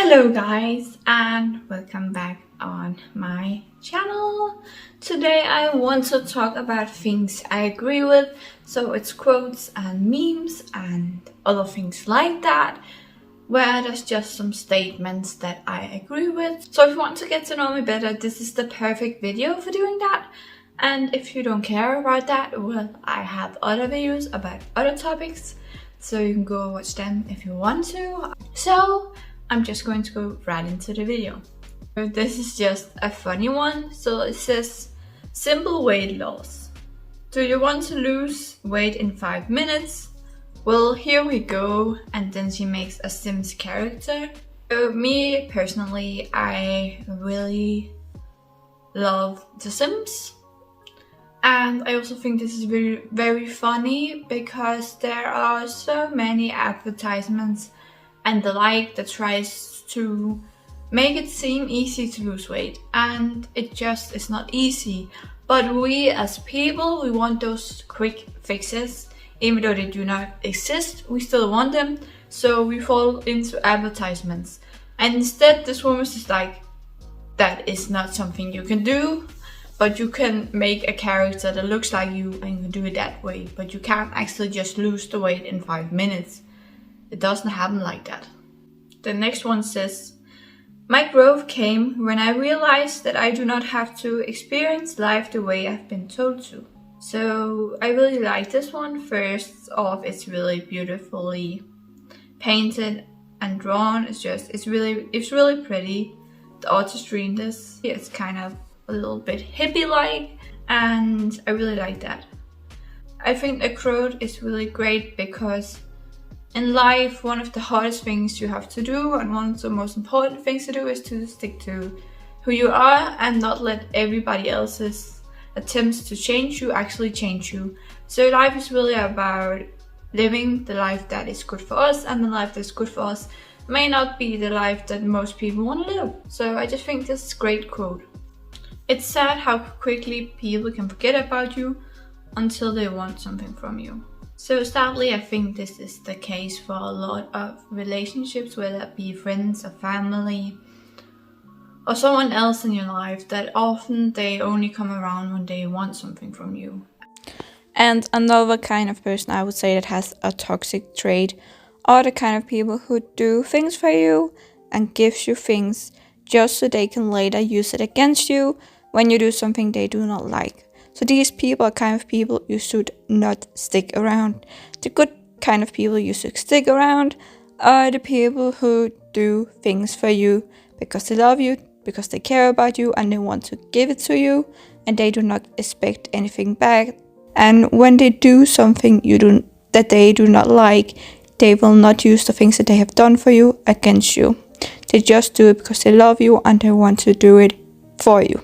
Hello guys and welcome back on my channel. Today I want to talk about things I agree with, so it's quotes and memes and other things like that, where there's just some statements that I agree with. So if you want to get to know me better, this is the perfect video for doing that. And if you don't care about that, well, I have other videos about other topics, so you can go watch them if you want to. So I'm just going to go right into the video. This is just a funny one. So it says, simple weight loss. Do you want to lose weight in 5 minutes? Well, here we go. And then she makes a Sims character. So me personally, I really love The Sims. And I also think this is very, very funny because there are so many advertisements and the like that tries to make it seem easy to lose weight, and it just is not easy. But we as people, we want those quick fixes. Even though they do not exist, we still want them, so we fall into advertisements. And instead this woman is like, that is not something you can do, but you can make a character that looks like you and you can do it that way, but you can't actually just lose the weight in 5 minutes. It doesn't happen like that. The next one says, my growth came when I realized that I do not have to experience life the way I've been told to. So I really like this one. First off, it's really beautifully painted and drawn. It's really pretty. The artistry in this, it's kind of a little bit hippie-like, and I really like that. I think the quote is really great because in life, one of the hardest things you have to do and one of the most important things to do is to stick to who you are and not let everybody else's attempts to change you actually change you. So life is really about living the life that is good for us, and the life that's good for us may not be the life that most people want to live. So I just think this is a great quote. It's sad how quickly people can forget about you until they want something from you. So sadly, I think this is the case for a lot of relationships, whether it be friends or family or someone else in your life, that often they only come around when they want something from you. And another kind of person I would say that has a toxic trait are the kind of people who do things for you and gives you things just so they can later use it against you when you do something they do not like. So these people are kind of people you should not stick around. The good kind of people you should stick around are the people who do things for you because they love you, because they care about you and they want to give it to you, and they do not expect anything back. And when they do something that they do not like, they will not use the things that they have done for you against you. They just do it because they love you and they want to do it for you.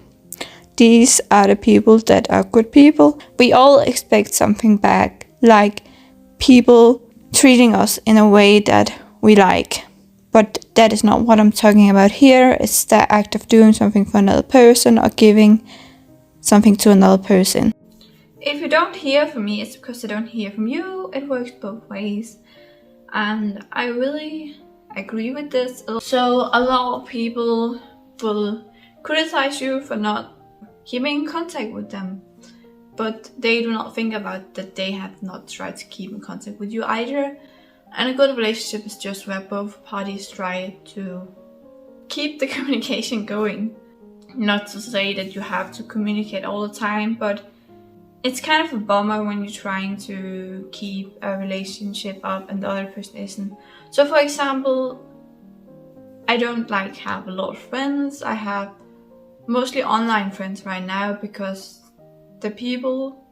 These are the people that are good people. We all expect something back, like people treating us in a way that we like. But that is not what I'm talking about here. It's the act of doing something for another person or giving something to another person. If you don't hear from me, it's because I don't hear from you. It works both ways. And I really agree with this. So a lot of people will criticize you for not keeping in contact with them, but they do not think about that they have not tried to keep in contact with you either. And a good relationship is just where both parties try to keep the communication going. Not to say that you have to communicate all the time, but it's kind of a bummer when you're trying to keep a relationship up and the other person isn't. So for example, I don't have a lot of friends. I have mostly online friends right now because the people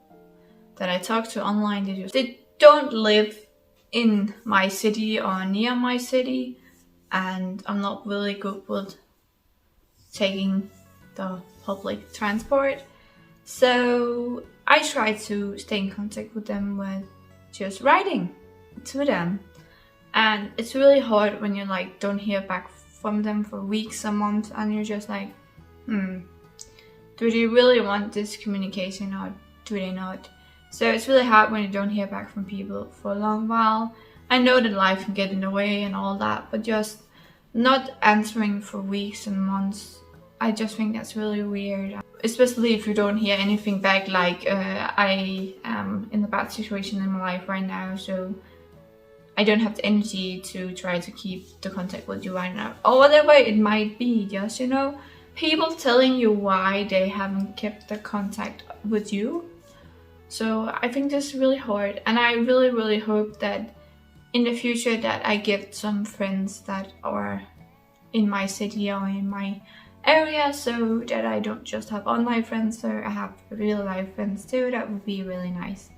that I talk to online, they don't live in my city or near my city, and I'm not really good with taking the public transport. So I try to stay in contact with them with just writing to them. And it's really hard when you don't hear back from them for weeks or months, and you're just like, do they really want this communication or do they not? So it's really hard when you don't hear back from people for a long while. I know that life can get in the way and all that, but just not answering for weeks and months. I just think that's really weird, especially if you don't hear anything back. Like I am in a bad situation in my life right now, so I don't have the energy to try to keep the contact with you right now, or whatever it might be. Just, you know, people telling you why they haven't kept the contact with you. So I think this is really hard, and I really hope that in the future that I get some friends that are in my city or in my area, so that I don't just have online friends, so I have real life friends too. That would be really nice.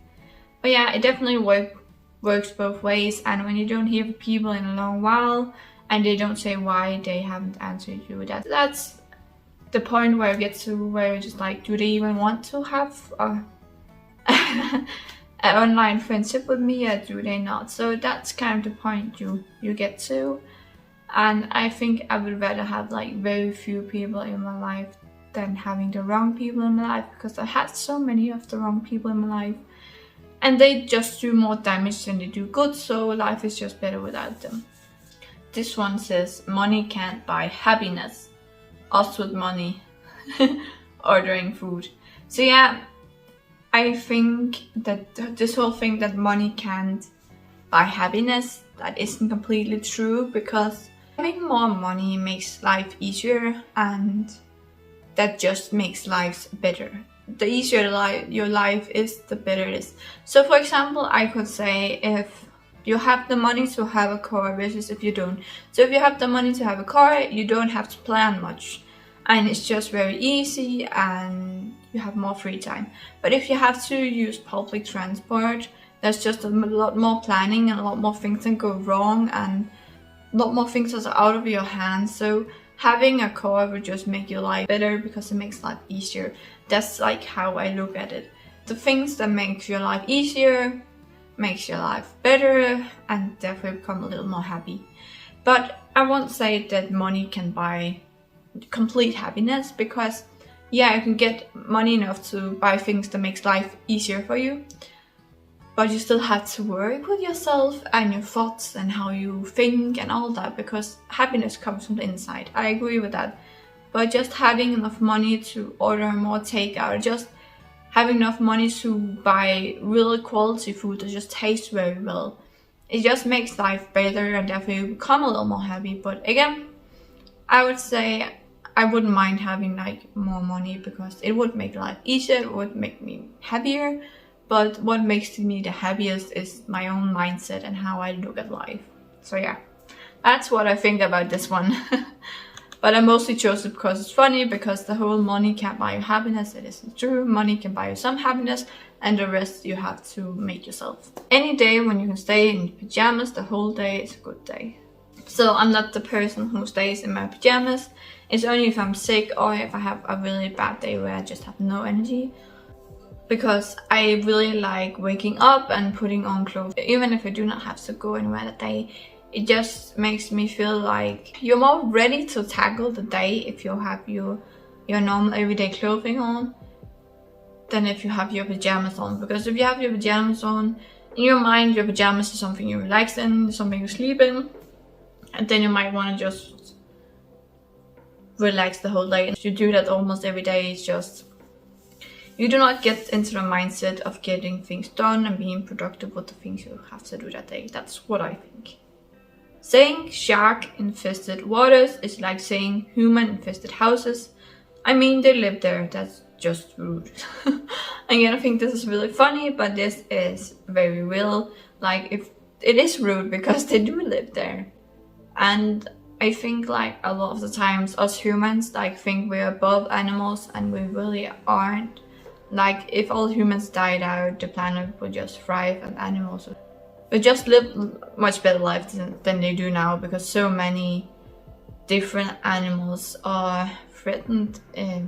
But yeah, it definitely works both ways, and when you don't hear from people in a long while and they don't say why they haven't answered you, that's the point where it gets to where you're just like, do they even want to have an online friendship with me, or do they not? So that's kind of the point you get to. And I think I would rather have like very few people in my life than having the wrong people in my life, because I had so many of the wrong people in my life, and they just do more damage than they do good, so life is just better without them. This one says, money can't buy happiness. Us with money. Ordering food. So yeah, I think that this whole thing that money can't buy happiness, that isn't completely true, because having more money makes life easier, and that just makes lives better. The easier your life is, the better it is. So for example, I could say, if you have the money to have a car versus if you don't. So if you have the money to have a car, you don't have to plan much, and it's just very easy, and you have more free time. But if you have to use public transport, there's just a lot more planning, and a lot more things can go wrong, and a lot more things that are out of your hands. So having a car would just make your life better, because it makes life easier. That's like how I look at it. The things that make your life easier makes your life better, and therefore become a little more happy. But I won't say that money can buy complete happiness, because yeah, you can get money enough to buy things that makes life easier for you, but you still have to work with yourself and your thoughts and how you think and all that, because happiness comes from the inside. I agree with that. But just having enough money to order more takeout, just having enough money to buy real quality food that just tastes very well, it just makes life better, and therefore you become a little more happy. But again, I would say I wouldn't mind having like more money, because it would make life easier, it would make me happier. But what makes me the happiest is my own mindset and how I look at life. So yeah, that's what I think about this one. But I mostly chose it because it's funny, because the whole money can't buy you happiness, it isn't true. Money can buy you some happiness, and the rest you have to make yourself. Any day when you can stay in pajamas the whole day is a good day. So I'm not the person who stays in my pajamas. It's only if I'm sick, or if I have a really bad day where I just have no energy. Because I really like waking up and putting on clothes. Even if I do not have to go anywhere that day, it just makes me feel like you're more ready to tackle the day if you have your normal everyday clothing on, than if you have your pajamas on. Because if you have your pajamas on, in your mind your pajamas is something you relax in, something you sleep in, and then you might want to just relax the whole day. If you do that almost every day, it's just, you do not get into the mindset of getting things done and being productive with the things you have to do that day. That's what I think. Saying shark-infested waters is like saying human-infested houses. I mean, they live there, that's just rude. Again, I think this is really funny, but this is very real. Like, if it is rude, because they do live there. And I think like a lot of the times us humans like think we're above animals, and we really aren't. Like, if all humans died out, the planet would just thrive, and animals would just live much better lives than they do now, because so many different animals are threatened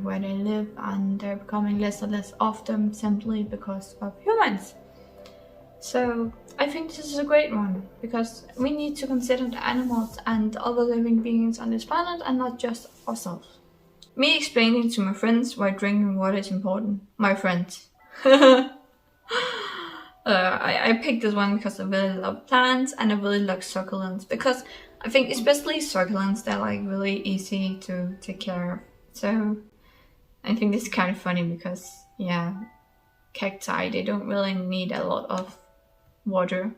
where they live, and they're becoming less and less of them simply because of humans. So I think this is a great one, because we need to consider the animals and other living beings on this planet, and not just ourselves. Me explaining to my friends why drinking water is important. My friends. I picked this one because I really love plants, and I really love succulents, because I think especially succulents, they're like really easy to take care of. So I think this is kind of funny because, yeah, cacti, they don't really need a lot of water.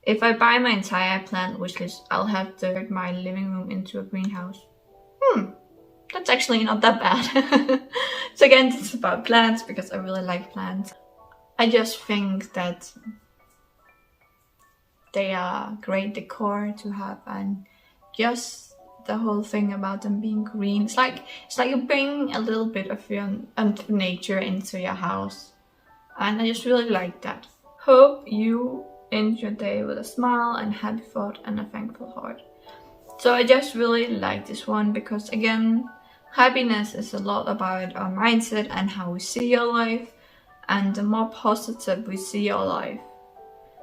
If I buy my entire plant wishlist, I'll have to turn my living room into a greenhouse. That's actually not that bad. So again, it's about plants because I really like plants. I just think that they are great decor to have, and just the whole thing about them being green. It's like you bring a little bit of your nature into your house, and I just really like that. Hope you end your day with a smile and happy thought and a thankful heart. So I just really like this one because, again, happiness is a lot about our mindset and how we see our life, and the more positive we see our life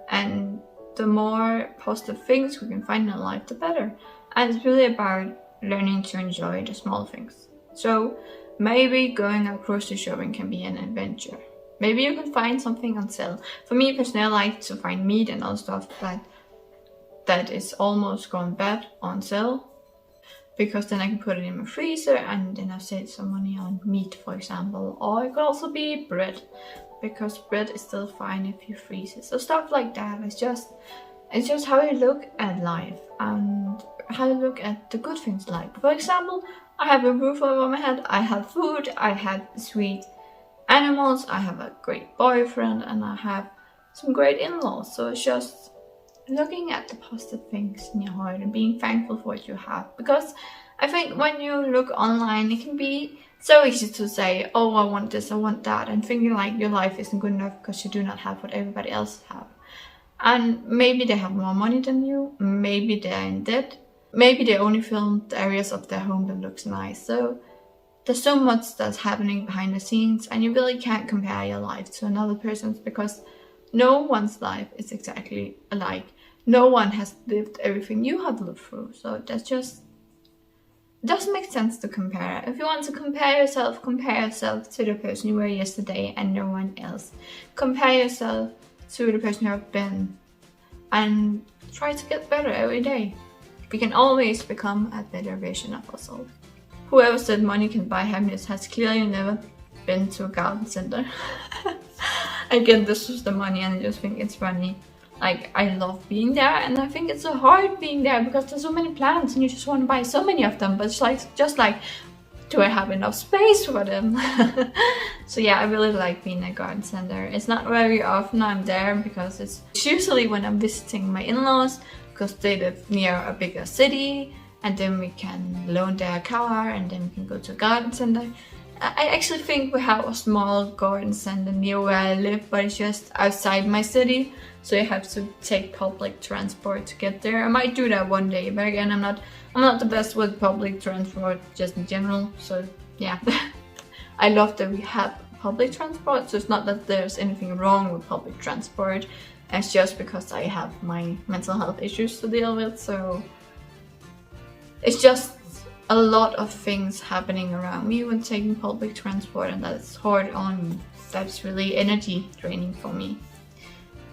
and the more positive things we can find in our life, the better. And it's really about learning to enjoy the small things. So maybe going out grocery shopping can be an adventure. Maybe you can find something on sale. For me personally, I like to find meat and other stuff that is almost gone bad on sale, because then I can put it in my freezer and then I save some money on meat, for example. Or it could also be bread, because bread is still fine if you freeze it. So stuff like that. It's just how you look at life and how you look at the good things in life. For example, I have a roof over my head, I have food, I have sweet animals, I have a great boyfriend, and I have some great in-laws. So it's just looking at the positive things in your heart and being thankful for what you have. Because I think when you look online, it can be so easy to say, oh, I want this, I want that, and thinking like your life isn't good enough because you do not have what everybody else have. And maybe they have more money than you, maybe they're in debt, maybe they only filmed the areas of their home that looks nice. So there's so much that's happening behind the scenes, and you really can't compare your life to another person's, because no one's life is exactly alike. No one has lived everything you have lived through. So that's just, it doesn't make sense to compare. If you want to compare yourself to the person you were yesterday and no one else. Compare yourself to the person you have been and try to get better every day. We can always become a better version of ourselves. Whoever said money can buy happiness has clearly never been to a garden center. Again, this was the money, and I just think it's funny. Like, I love being there, and I think it's so hard being there because there's so many plants and you just want to buy so many of them, but it's like, just like, do I have enough space for them? So yeah, I really like being at a garden center. It's not very often I'm there because it's usually when I'm visiting my in-laws, because they live near a bigger city, and then we can loan their car and then we can go to a garden center. I actually think we have a small garden center near where I live, but it's just outside my city, so you have to take public transport to get there. I might do that one day, but again, I'm not the best with public transport just in general. So yeah, I love that we have public transport. So it's not that there's anything wrong with public transport. It's just because I have my mental health issues to deal with. So it's just a lot of things happening around me when taking public transport, and that's hard on me. That's really energy draining for me.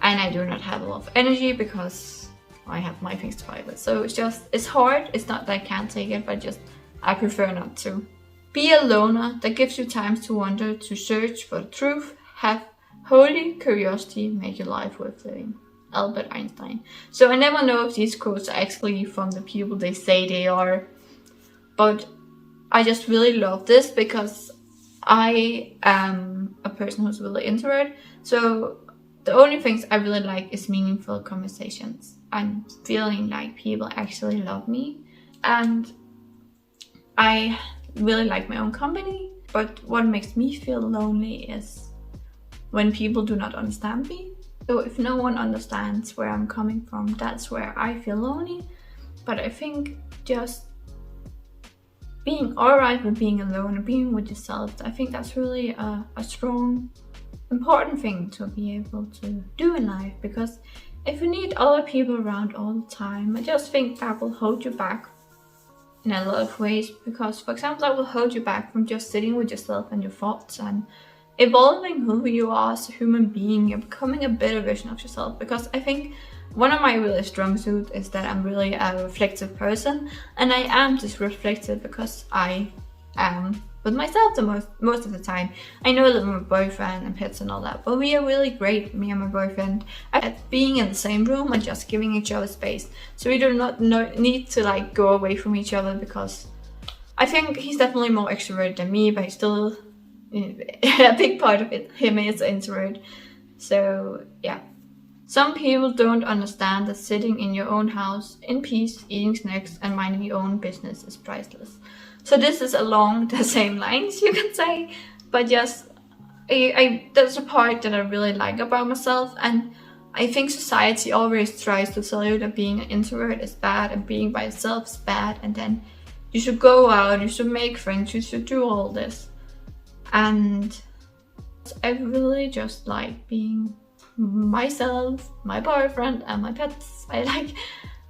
And I do not have a lot of energy because I have my things to fight with. So it's hard. It's not that I can't take it, but I prefer not to. Be a loner. That gives you time to wander, to search for the truth. Have holy curiosity, make your life worth living. Albert Einstein. So I never know if these quotes are actually from the people they say they are, but I just really love this because I am a person who's really introvert. So the only things I really like is meaningful conversations and feeling like people actually love me. And I really like my own company, but what makes me feel lonely is when people do not understand me. So if no one understands where I'm coming from, that's where I feel lonely. But I think just being alright with being alone and being with yourself, I think that's really a strong, important thing to be able to do in life. Because if you need other people around all the time, I just think that will hold you back in a lot of ways. Because, for example, that will hold you back from just sitting with yourself and your thoughts and evolving who you are as a human being. You're becoming a better version of yourself. Because I think one of my really strong suits is that I'm really a reflective person, and I am just reflective because I am with myself the most of the time. I know that my boyfriend and pets and all that, but we are really great, me and my boyfriend, at being in the same room and just giving each other space. So we do not need to like go away from each other, because I think he's definitely more extroverted than me, but he's still a big part of it. Him is an introvert. So yeah. Some people don't understand that sitting in your own house in peace, eating snacks and minding your own business is priceless. So this is along the same lines, you can say, but just that's a part that I really like about myself. And I think society always tries to tell you that being an introvert is bad and being by yourself is bad, and then you should go out, you should make friends, you should do all this. And I really just like being myself, my boyfriend and my pets.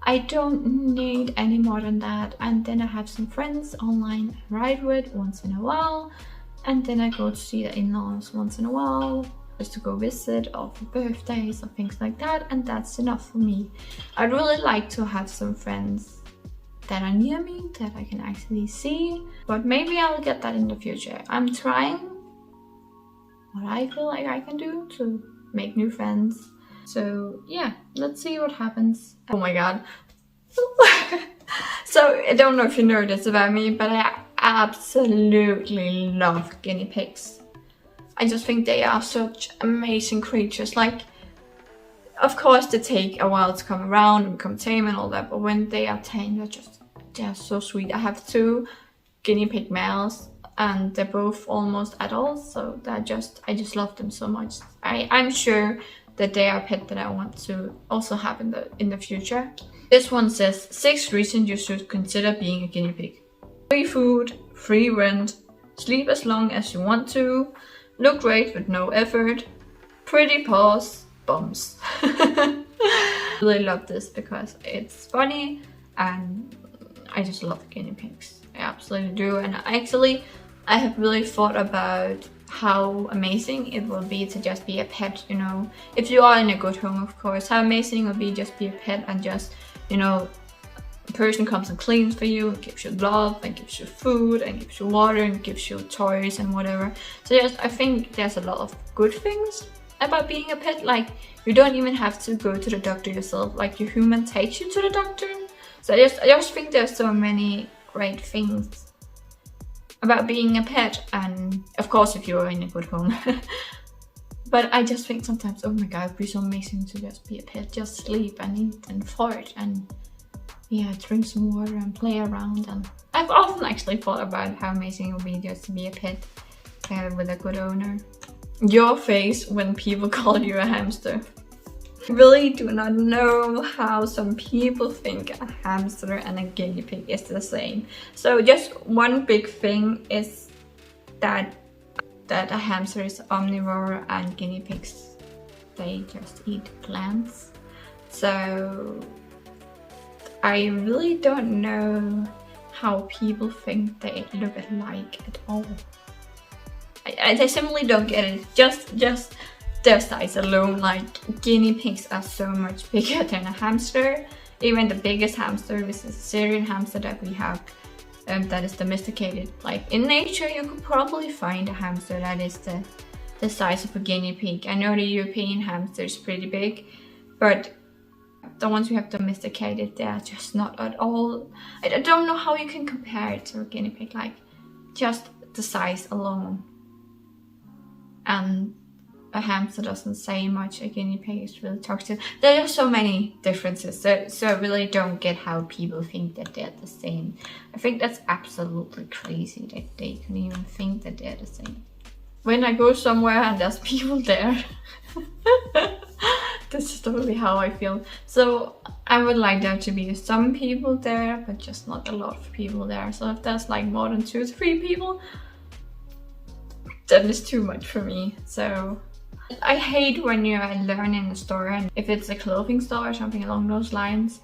I don't need any more than that. And then I have some friends online I ride with once in a while, and then I go to see the in-laws once in a while, just to go visit or for birthdays or things like that, and that's enough for me. I'd really like to have some friends that are near me that I can actually see, but maybe I'll get that in the future. I'm trying what I feel like I can do to make new friends. So yeah, let's see what happens. Oh my god. So I don't know if you know this about me, but I absolutely love guinea pigs. I just think they are such amazing creatures. Like, of course they take a while to come around and become tame and all that, but when they are tame, they're so sweet. I have 2 guinea pig males and they're both almost adults, so I just love them so much. I'm sure that they are a pet that I want to also have in the future. This one says 6 reasons you should consider being a guinea pig. Free food, free rent, sleep as long as you want to, look great with no effort, pretty paws, bums. I really love this because it's funny and I just love guinea pigs. I absolutely do. And I have really thought about how amazing it will be to just be a pet, you know. If you are in a good home, of course, how amazing it will be just be a pet and just, you know, a person comes and cleans for you and gives you love and gives you food and gives you water and gives you toys and whatever. So I think there's a lot of good things about being a pet. Like, you don't even have to go to the doctor yourself. Like, your human takes you to the doctor. So I just think there's so many great things about being a pet, and of course if you're in a good home. But I just think sometimes, oh my god, it'd be so amazing to just be a pet, just sleep and eat and fart and yeah, drink some water and play around. And I've often actually thought about how amazing it would be just to be a pet with a good owner. Your face when people call you a hamster. I really do not know how some people think a hamster and a guinea pig is the same. So just one big thing is that a hamster is omnivore and guinea pigs, they just eat plants. So I really don't know how people think they look alike at all. I simply don't get it. Just their size alone. Like, guinea pigs are so much bigger than a hamster. Even the biggest hamster, which is a Syrian hamster that we have, that is domesticated. Like, in nature you could probably find a hamster that is the size of a guinea pig. I know the European hamster is pretty big, but the ones we have domesticated, they are just not at all. I don't know how you can compare it to a guinea pig, like just the size alone. And a hamster doesn't say much, a guinea pig is really talkative. There are so many differences, so I really don't get how people think that they're the same. I think that's absolutely crazy that they can even think that they're the same. When I go somewhere and there's people there, this is totally how I feel. So I would like there to be some people there, but just not a lot of people there. So if there's like more than 2 or 3 people, then it's too much for me. So I hate when you're alone in a store, and if it's a clothing store or something along those lines,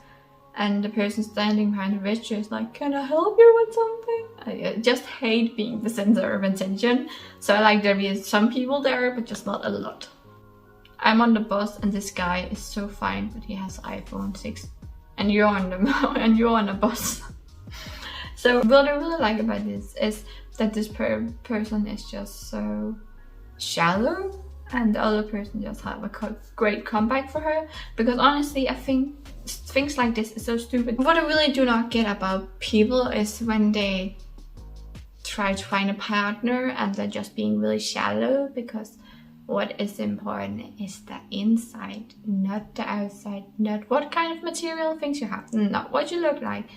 and the person standing behind the register is like, can I help you with something? I just hate being the center of attention. So I like there be some people there, but just not a lot. I'm on the bus and this guy is so fine, but he has iPhone 6, and you're on the and you're on a bus. So what I really like about this is that this person is just so shallow, and the other person just have a great comeback for her. Because honestly, I think things like this is so stupid. What I really do not get about people is when they try to find a partner and they're just being really shallow, because what is important is the inside, not the outside, not what kind of material things you have, not what you look like.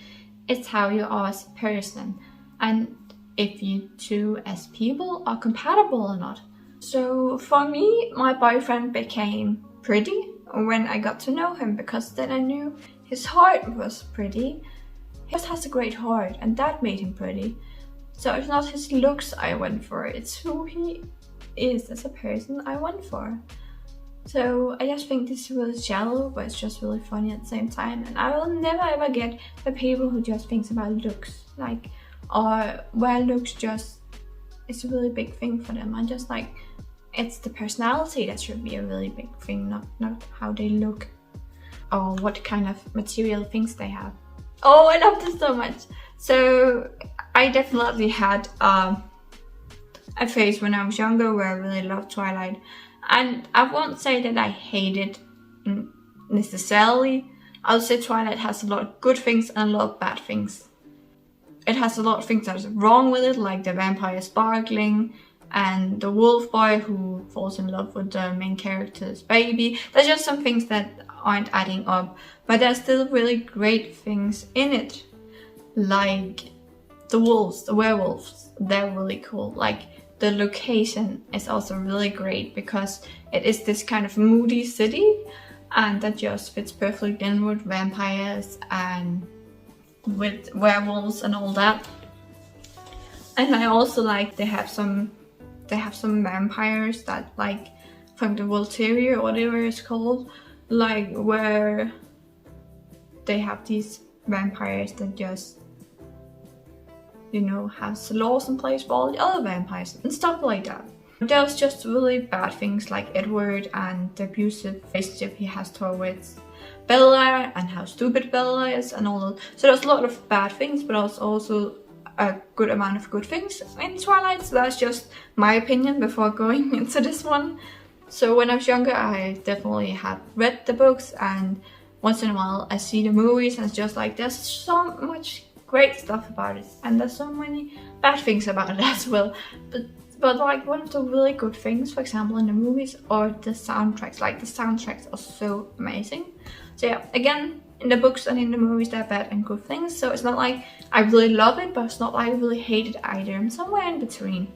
It's how you are as a person, and if you two as people are compatible or not. So for me, my boyfriend became pretty when I got to know him, because then I knew his heart was pretty. He just has a great heart, and that made him pretty. So it's not his looks I went for, it's who he is as a person I went for. So I just think this is really shallow, but it's just really funny at the same time. And I will never ever get the people who just thinks about looks, like, or where looks just is a really big thing for them. I'm just like, it's the personality that should be a really big thing, not how they look or what kind of material things they have. Oh, I love this so much. So I definitely had a phase when I was younger where I really loved Twilight. And I won't say that I hate it necessarily. I'll say Twilight has a lot of good things and a lot of bad things. It has a lot of things that is wrong with it, like the vampire sparkling and the wolf boy who falls in love with the main character's baby. There's just some things that aren't adding up, but there's still really great things in it. Like the wolves, the werewolves, they're really cool. Like the location is also really great because it is this kind of moody city, and that just fits perfectly in with vampires and with werewolves and all that. And I also like they have some vampires that, like, from the Volteria or whatever it's called, like where they have these vampires that just, you know, has laws in place for all the other vampires and stuff like that. There's just really bad things like Edward and the abusive relationship he has towards Bella and how stupid Bella is and all that. So there's a lot of bad things, but there's also a good amount of good things in Twilight. So that's just my opinion before going into this one. So when I was younger, I definitely had read the books, and once in a while I see the movies, and it's just like there's so much great stuff about it, and there's so many bad things about it as well. But like one of the really good things, for example, in the movies are the soundtracks. Like the soundtracks are so amazing. So yeah, again, in the books and in the movies there are bad and good things. So it's not like I really love it, but it's not like I really hate it either. I'm somewhere in between.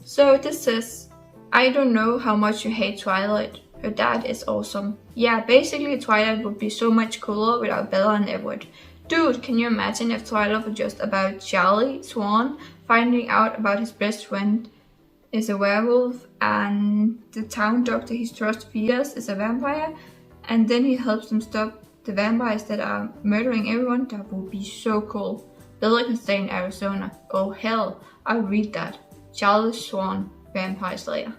So this says, I don't know how much you hate Twilight. Her dad is awesome. Yeah, basically Twilight would be so much cooler without Bella and Edward. Dude, can you imagine if Twilight was just about Charlie Swan finding out about his best friend is a werewolf and the town doctor he trusts fears is a vampire, and then he helps them stop the vampires that are murdering everyone? That would be so cool. Bella can stay in Arizona. Oh hell, I'll read that. Charlie Swan, Vampire Slayer.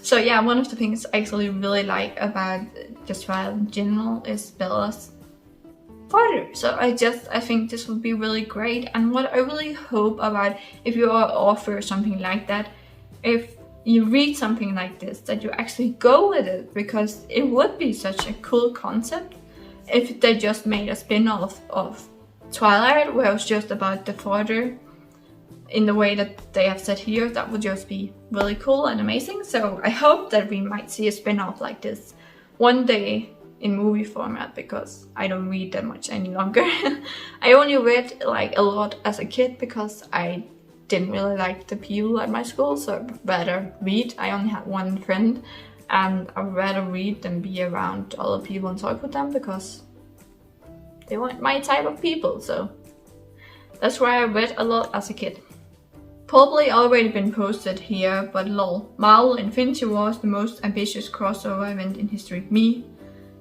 So yeah, one of the things I actually really like about just Twilight in general is Bella's father. So I think this would be really great. And what I really hope about, if you are an author or something like that, if you read something like this, that you actually go with it, because it would be such a cool concept if they just made a spin-off of Twilight where it was just about the father in the way that they have said here. That would just be really cool and amazing. So I hope that we might see a spin-off like this one day in movie format, because I don't read that much any longer. I only read like a lot as a kid because I didn't really like the people at my school, so I'd rather read. I only had one friend, and I'd rather read than be around other people and talk with them, because they weren't my type of people. So that's why I read a lot as a kid. Probably already been posted here, but lol. Marvel Infinity War is the most ambitious crossover event in history. Me.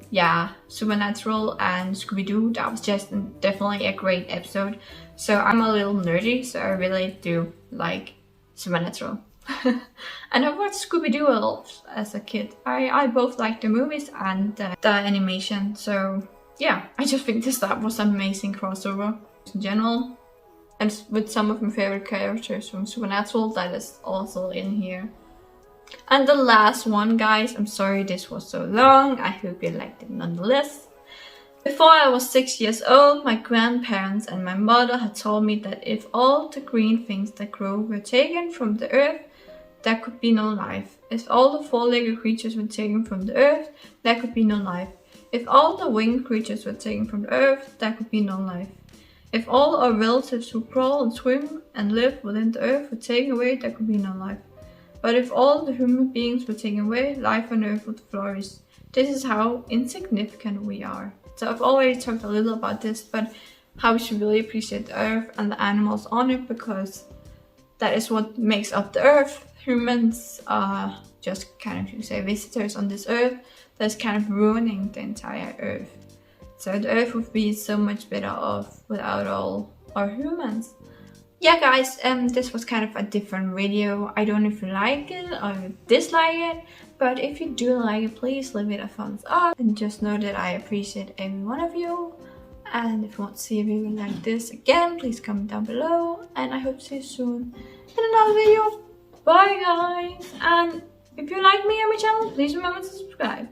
Yeah, Supernatural and Scooby-Doo, that was just definitely a great episode. So I'm a little nerdy, so I really do like Supernatural. And I watched Scooby-Doo a lot as a kid. I both liked the movies and the animation. So yeah, I just think that was an amazing crossover in general. And with some of my favorite characters from Supernatural that is also in here. And the last one, guys, I'm sorry this was so long. I hope you liked it nonetheless. Before I was 6 years old, my grandparents and my mother had told me that if all the green things that grow were taken from the earth, there could be no life. If all the four-legged creatures were taken from the earth, there could be no life. If all the winged creatures were taken from the earth, there could be no life. If all our relatives who crawl and swim and live within the earth were taken away, there could be no life. But if all the human beings were taken away, life on earth would flourish. This is how insignificant we are. So I've already talked a little about this, but how we should really appreciate the earth and the animals on it, because that is what makes up the earth. Humans are just kind of, you say, visitors on this earth that's kind of ruining the entire earth. So the earth would be so much better off without all our humans. Yeah guys, this was kind of a different video. I don't know if you like it or dislike it, but if you do like it, please leave it a thumbs up. And just know that I appreciate every one of you. And if you want to see a video like this again, please comment down below. And I hope to see you soon in another video. Bye guys! And if you like me and my channel, please remember to subscribe.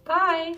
Bye!